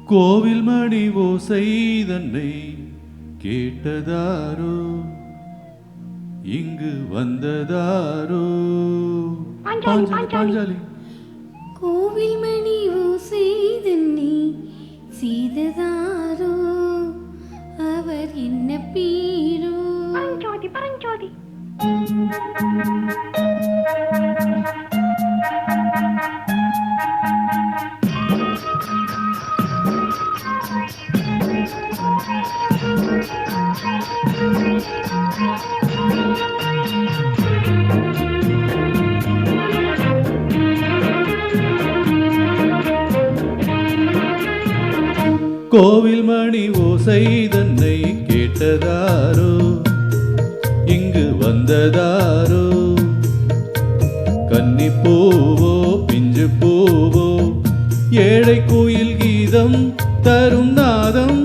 கோவில் மணி ஓசை தன்னை கேட்டதாரோ இங்கு வந்ததாரோ பாஞ்சாலி கோவில் மணி ஓசை தன்னை செய்ததாரோ அவர் என்ன பேரோ பரஞ்சோதி கோவில் மணி ஓசை தன்னை கேட்டதாரோ இங்கு வந்ததாரோ கன்னி பூவோ பிஞ்சு பூவோ ஏழை கோயில் கீதம் தரும் நாதம்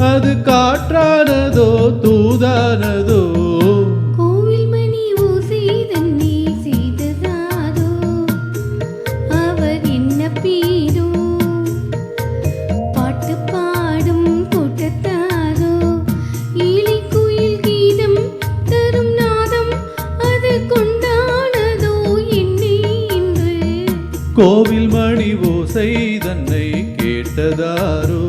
அது காற்றானதோ தூதானதோ கோவில் மணி ஓசை தன்னை செய்ததாரோ அவர் என்ன பேரோ பாட்டு பாடும் கூட்டத்தாரோ ஏழை கோயில் கீதம் தரும் நாதம் அது கொண்டானதோ என்னை இன்று கோவில் மணி ஓசை தன்னை கேட்டதாரோ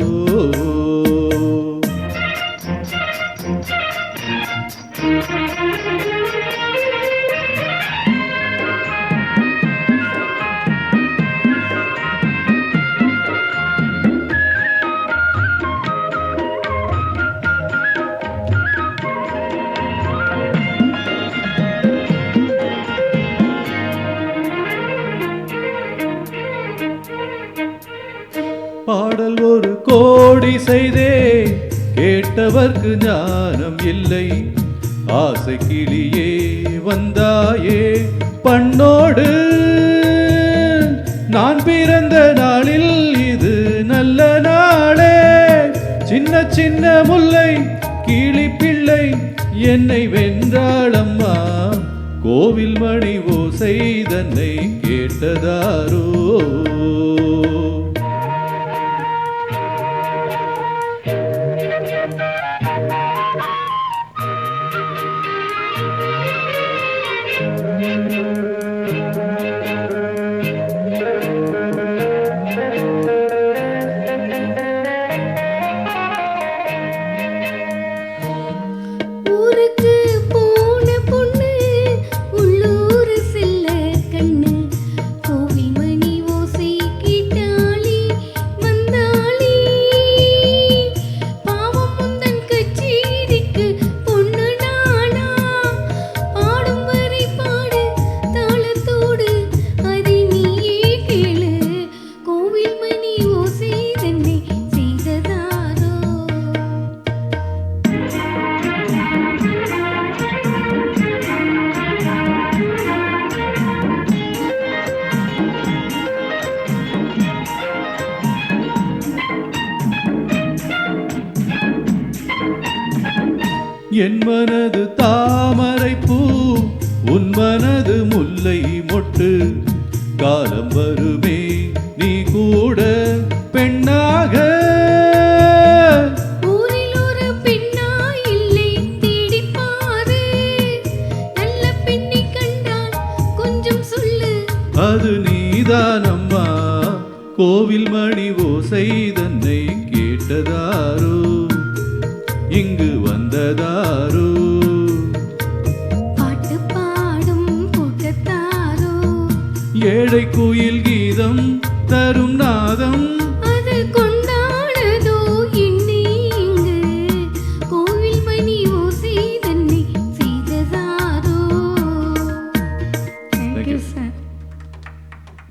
பாடல் ஒரு கோடி செய்தே கேட்டவர்க்கு ஞானம் இல்லை ஆசை கிளியே வந்தாயே பண்ணோடு நான் பிறந்த நாளில் இது நல்ல நாளே சின்ன சின்ன முல்லை கிளி பிள்ளை என்னை வென்றாளம்மா கோவில் மணி ஓசை தன்னை கேட்டதாரோ ஊருக்கு போன பொண்ணு உள்ளூர் செல்ல கண்ணு கோவில் மணி ஓசை கேட்டாளி வந்தாளி பாவம் முந்தன் கச்சேரிக்கு பொண்ணு நானா பாடும் வரை பாடு தாளத்தோடு அதை நீயே கேளு கோவில் மணி ஓசை தன்னை செய்ததாரோ என் மனது தாமரை பூ உன் மனது முல்லை மொட்டு காலம் வருமே நீ கூட பெண்ணாக ஊரில் ஒரு பெண்ணா இல்லை தேடி பாரு நல்ல பெண்ணை கண்டால் கொஞ்சம் சொல்லு அது நீதானம்மா கோவில் மணி ஓசை தன்னை கேட்டதாரோ இங்கு வந்ததாரோ பாட்டு பாடும் கூட்டத்தாரோ ஏழை கோயில் கீதம் தரும் நாதம்